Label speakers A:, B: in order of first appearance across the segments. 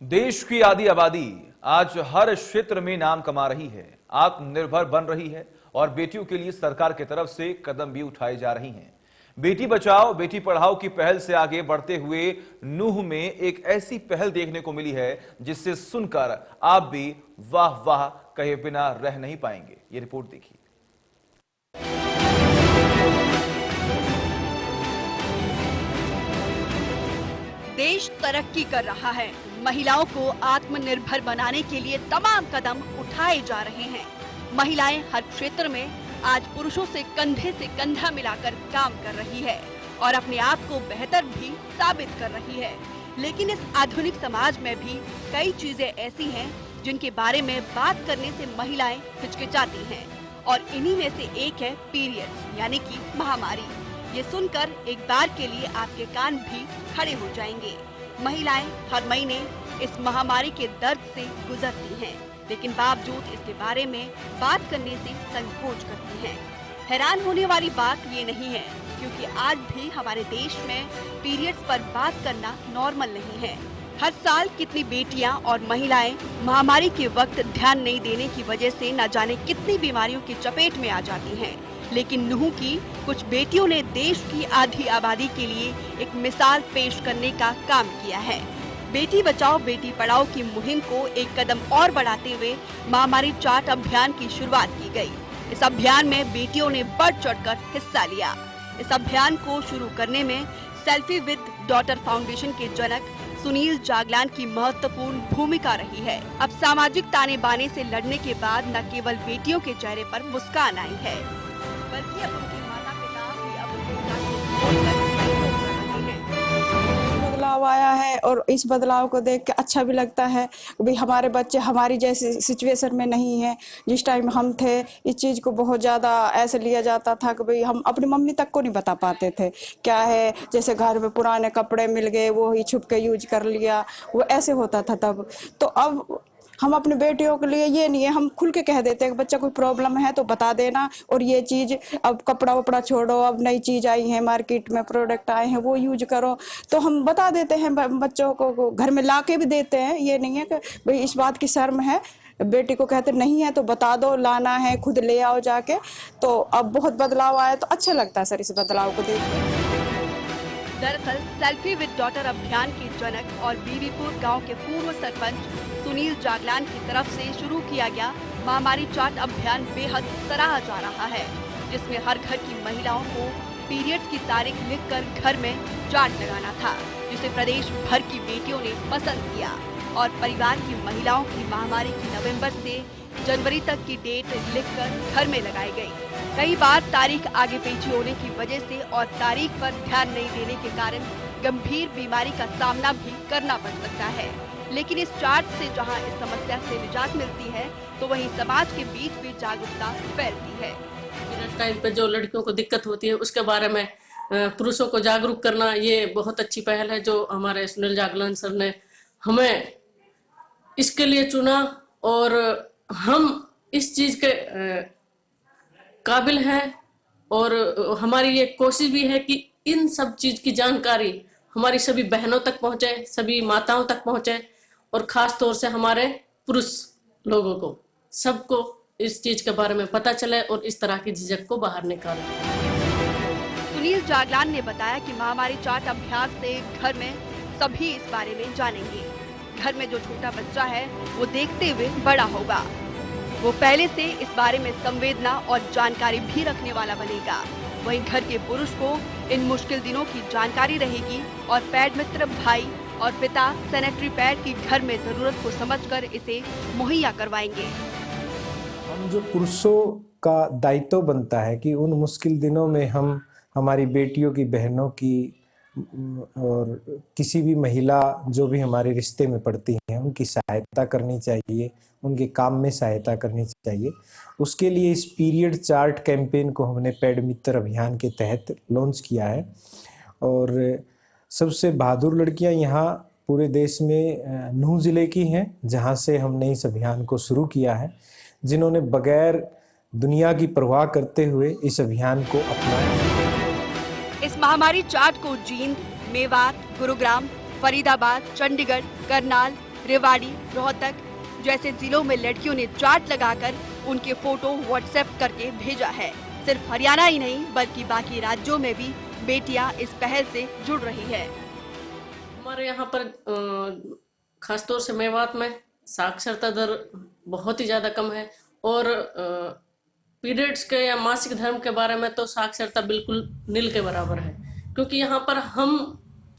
A: देश की आधी आबादी आज हर क्षेत्र में नाम कमा रही है, आत्मनिर्भर बन रही है और बेटियों के लिए सरकार की तरफ से कदम भी उठाए जा रही हैं। बेटी बचाओ बेटी पढ़ाओ की पहल से आगे बढ़ते हुए नूह में एक ऐसी पहल देखने को मिली है जिससे सुनकर आप भी वाह वाह कहे बिना रह नहीं पाएंगे। ये रिपोर्ट देखिए।
B: देश तरक्की कर रहा है। महिलाओं को आत्मनिर्भर बनाने के लिए तमाम कदम उठाए जा रहे हैं। महिलाएं हर क्षेत्र में आज पुरुषों से कंधा मिलाकर काम कर रही है और अपने आप को बेहतर भी साबित कर रही है। लेकिन इस आधुनिक समाज में भी कई चीजें ऐसी हैं जिनके बारे में बात करने से महिलाएं हिचकिचाती हैं और इन्हीं में से एक है पीरियड्स यानी कि महामारी। ये सुनकर एक बार के लिए आपके कान भी खड़े हो जाएंगे। महिलाएं हर महीने इस महामारी के दर्द से गुजरती हैं, लेकिन बावजूद इसके बारे में बात करने से संकोच करती हैं। हैरान होने वाली बात ये नहीं है, क्योंकि आज भी हमारे देश में पीरियड्स पर बात करना नॉर्मल नहीं है। हर साल कितनी बेटियां और महिलाएं महामारी के वक्त ध्यान नहीं देने की वजह से न जाने कितनी बीमारियों की चपेट में आ जाती हैं। लेकिन नूह की कुछ बेटियों ने देश की आधी आबादी के लिए एक मिसाल पेश करने का काम किया है। बेटी बचाओ बेटी पढ़ाओ की मुहिम को एक कदम और बढ़ाते हुए महामारी चार्ट अभियान की शुरुआत की गई। इस अभियान में बेटियों ने बढ़ चढ़कर हिस्सा लिया। इस अभियान को शुरू करने में सेल्फी विद डॉटर फाउंडेशन के जनक सुनील जागलान की महत्वपूर्ण भूमिका रही है। अब सामाजिक ताने बाने से लड़ने के बाद न केवल बेटियों के चेहरे पर मुस्कान आई है, बल्कि अब उनके माता पिता भी अब
C: बदलाव आया है और इस बदलाव को देख के अच्छा भी लगता है। भाई हमारे बच्चे हमारी जैसी सिचुएशन में नहीं है। जिस टाइम हम थे इस चीज़ को बहुत ज़्यादा ऐसे लिया जाता था कि भाई हम अपनी मम्मी तक को नहीं बता पाते थे क्या है। जैसे घर में पुराने कपड़े मिल गए वो ही छुप के यूज कर लिया, वो ऐसे होता था तब। तो अब हम अपने बेटियों के लिए ये नहीं है, हम खुल के कह देते हैं कि बच्चा कोई प्रॉब्लम है तो बता देना, और ये चीज़ अब कपड़ा वपड़ा छोड़ो, अब नई चीज़ आई है मार्केट में, प्रोडक्ट आए हैं वो यूज करो। तो हम बता देते हैं बच्चों को, घर में ला के भी देते हैं। ये नहीं है कि भाई इस बात की शर्म है, बेटी को कहते नहीं है तो बता दो, लाना है खुद ले आओ जाके। तो अब बहुत बदलाव आया तो अच्छा लगता है सर इस बदलाव को देख के।
B: दरअसल सेल्फी विद डॉटर अभियान के जनक और बीबीपुर गांव के पूर्व सरपंच सुनील जागलान की तरफ से शुरू किया गया महामारी चार्ट अभियान बेहद सराहा जा रहा है, जिसमें हर घर की महिलाओं को पीरियड्स की तारीख लिखकर घर में चार्ट लगाना था, जिसे प्रदेश भर की बेटियों ने पसंद किया और परिवार की महिलाओं की महामारी की नवंबर से जनवरी तक की डेट लिखकर घर में लगाई गई। कई बार तारीख आगे पीछे होने की वजह से और तारीख पर ध्यान नहीं देने के कारण गंभीर बीमारी का सामना भी करना पड़ सकता है। लेकिन इस चार्ट से जहां इस समस्या से निजात मिलती है, तो वहीं समाज के बीच भी जागरूकता फैलती है।
D: पीरियड टाइम पे जो लड़कियों को दिक्कत होती है उसके बारे में पुरुषों को जागरूक करना, ये बहुत अच्छी पहल है जो हमारे सुनील जागलान सर ने हमें इसके लिए चुना। और हम इस चीज के काबिल हैं और हमारी ये कोशिश भी है कि इन सब चीज की जानकारी हमारी सभी बहनों तक पहुंचे, सभी माताओं तक पहुंचे, और खास तौर से हमारे पुरुष लोगों को, सबको इस चीज के बारे में पता चले और इस तरह की झिझक को बाहर निकाले।
B: सुनील जागलान ने बताया कि महामारी चार्ट अभ्यास से घर में सभी इस बारे में जानेंगे। घर में जो छोटा बच्चा है वो देखते हुए बड़ा होगा, वो पहले से इस बारे में संवेदना और जानकारी भी रखने वाला बनेगा। वहीं घर के पुरुष को इन मुश्किल दिनों की जानकारी रहेगी और पैड मित्र भाई और पिता सैनिटरी पैड की घर में जरूरत को समझकर इसे मुहैया करवाएंगे।
E: हम जो पुरुषों का दायित्व बनता है कि उन मुश्किल दिनों में हम हमारी बेटियों की, बहनों की और किसी भी महिला जो भी हमारे रिश्ते में पड़ती हैं उनकी सहायता करनी चाहिए, उनके काम में सहायता करनी चाहिए। उसके लिए इस पीरियड चार्ट कैंपेन को हमने पैड मित्र अभियान के तहत लॉन्च किया है। और सबसे बहादुर लड़कियां यहाँ पूरे देश में नूह जिले की हैं, जहाँ से हमने इस अभियान को शुरू किया है, जिन्होंने बगैर दुनिया की परवाह करते हुए इस अभियान को अपनाया।
B: इस महामारी चार्ट को जींद, मेवात, गुरुग्राम, फरीदाबाद, चंडीगढ़, करनाल, रेवाड़ी, रोहतक जैसे जिलों में लड़कियों ने चार्ट लगाकर उनके फोटो व्हाट्सएप करके भेजा है। सिर्फ हरियाणा ही नहीं बल्कि बाकी राज्यों में भी बेटियां इस पहल से जुड़ रही है।
D: हमारे यहाँ पर खासतौर से मेवात में साक्षरता दर बहुत ही ज्यादा कम है और पीरियड्स के या मासिक धर्म के बारे में तो साक्षरता बिल्कुल नील के बराबर है, क्योंकि यहाँ पर हम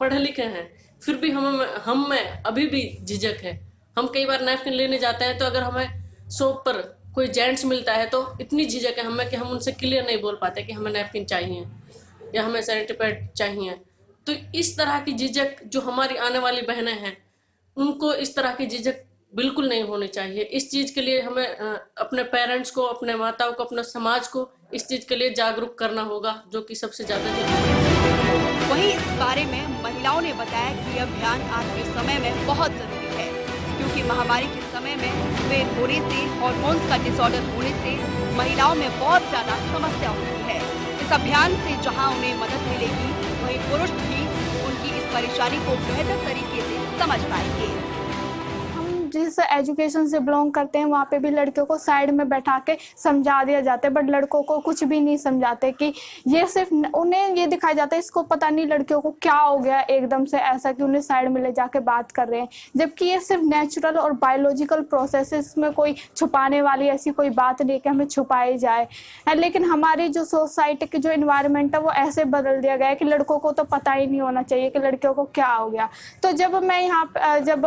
D: पढ़े लिखे हैं फिर भी हम में अभी भी झिझक है। हम कई बार नैपकिन लेने जाते हैं तो अगर हमें शॉप पर कोई जेंट्स मिलता है तो इतनी झिझक है हमें कि हम उनसे क्लियर नहीं बोल पाते कि हमें नैपकिन चाहिए या हमें सैनिटरी पैड चाहिए। तो इस तरह की झिझक जो हमारी आने वाली बहनें हैं उनको इस तरह की झिझक बिल्कुल नहीं होनी चाहिए। इस चीज के लिए हमें अपने पेरेंट्स को, अपने माताओं को, अपने समाज को इस चीज के लिए जागरूक करना होगा, जो कि सबसे ज्यादा जरूरी है।
B: वहीं इस बारे में महिलाओं ने बताया कि यह अभियान आज के समय में बहुत जरूरी है, क्योंकि महामारी के समय में वेट होने से, हार्मोन्स का डिसऑर्डर होने से महिलाओं में बहुत ज्यादा समस्या होती है। इस अभियान से जहां उन्हें मदद मिलेगी, वहीं पुरुष भी उनकी इस परेशानी को बेहतर तरीके से समझ पाएंगे।
F: जिस एजुकेशन से बिलोंग करते हैं वहाँ पे भी लड़कियों को साइड में बैठा के समझा दिया जाता है, बट लड़कों को कुछ भी नहीं समझाते कि ये सिर्फ उन्हें ये दिखाया जाता है, इसको पता नहीं लड़कियों को क्या हो गया एकदम से ऐसा कि उन्हें साइड में ले जाके बात कर रहे हैं, जबकि ये सिर्फ नेचुरल और बायोलॉजिकल प्रोसेस में कोई छुपाने वाली ऐसी कोई बात नहीं कि हमें छुपाई जाए। लेकिन हमारी जो सोसाइटी की जो इन्वायरमेंट है वो ऐसे बदल दिया गया है कि लड़कों को तो पता ही नहीं होना चाहिए कि लड़कियों को क्या हो गया। तो जब मैं यहाँ जब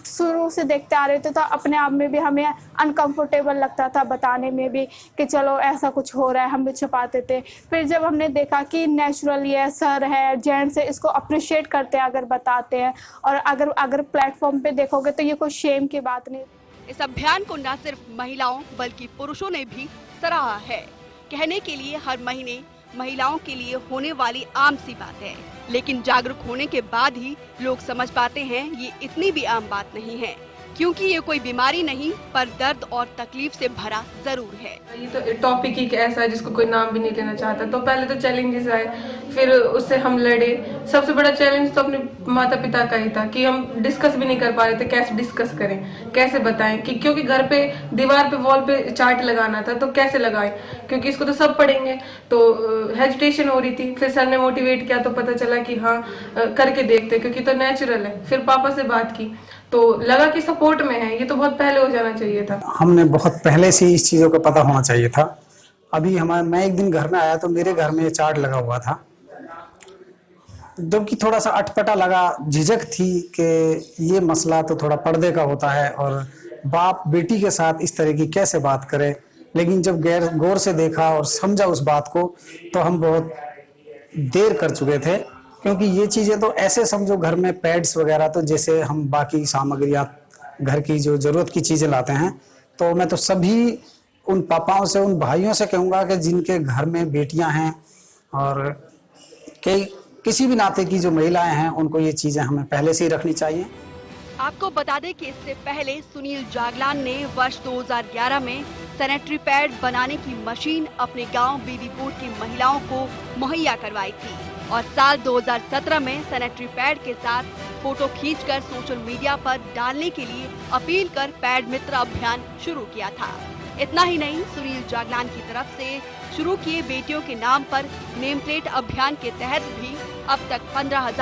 F: शुरू से देखते आ रहे थे तो अपने आप में भी हमें अनकंफर्टेबल लगता था बताने में भी कि चलो ऐसा कुछ हो रहा है, हम भी छुपाते थे। फिर जब हमने देखा कि नेचुरली है, सर है, जेंट्स है, इसको अप्रिशिएट करते हैं अगर बताते हैं, और अगर प्लेटफॉर्म पे देखोगे तो ये कोई शेम की बात नहीं।
B: इस अभियान को न सिर्फ महिलाओं बल्कि पुरुषों ने भी सराहा है। कहने के लिए हर महीने महिलाओं के लिए होने वाली आम सी बात है, लेकिन जागरूक होने के बाद ही लोग समझ पाते हैं ये इतनी भी आम बात नहीं है, क्योंकि ये कोई बीमारी नहीं पर दर्द और तकलीफ से भरा जरूर है।
G: ये तो टॉपिक ही ऐसा है जिसको कोई नाम भी नहीं लेना चाहता। तो पहले तो चैलेंजेस आए, फिर उससे हम लड़े। सबसे बड़ा चैलेंज तो अपने माता पिता का ही था कि हम डिस्कस भी नहीं कर पा रहे थे, कैसे डिस्कस करें, कैसे बताएं, कि क्योंकि घर पे दीवार पे वॉल पे चार्ट लगाना था तो कैसे लगाएं, क्योंकि इसको तो सब पढ़ेंगे। तो हेजिटेशन हो रही थी। फिर सर ने मोटिवेट किया तो पता चला कि हाँ करके देखते, क्योंकि तो नेचुरल है। फिर पापा से बात की तो लगा कि सपोर्ट में है, ये तो बहुत पहले हो जाना चाहिए था।
H: हमने बहुत पहले से इस चीज़ों का पता होना चाहिए था। अभी मैं एक दिन घर में आया तो मेरे घर में ये चार्ट लगा हुआ था, जबकि थोड़ा सा अटपटा लगा, झिझक थी कि ये मसला तो थोड़ा पर्दे का होता है और बाप बेटी के साथ इस तरह की कैसे बात करे। लेकिन जब गौर से देखा और समझा उस बात को तो हम बहुत देर कर चुके थे, क्योंकि ये चीज़ें तो ऐसे समझो घर में पैड्स वगैरह तो जैसे हम बाकी सामग्रियाँ घर की जो ज़रूरत की चीज़ें लाते हैं, तो मैं तो सभी उन पापाओं से, उन भाइयों से कहूँगा कि जिनके घर में बेटियां हैं और किसी भी नाते की जो महिलाएं हैं, उनको ये चीज़ें हमें पहले से ही रखनी चाहिए।
B: आपको बता दें कि इससे पहले सुनील जागलान ने वर्ष 2011 में सैनिटरी पैड बनाने की मशीन अपने गांव बीबीपुर की महिलाओं को मुहैया करवाई थी और साल 2017 में सैनिटरी पैड के साथ फोटो खींचकर सोशल मीडिया पर डालने के लिए अपील कर पैड मित्र अभियान शुरू किया था। इतना ही नहीं, सुनील जागलान की तरफ से शुरू किए बेटियों के नाम पर नेम प्लेट अभियान के तहत भी अब तक 15,000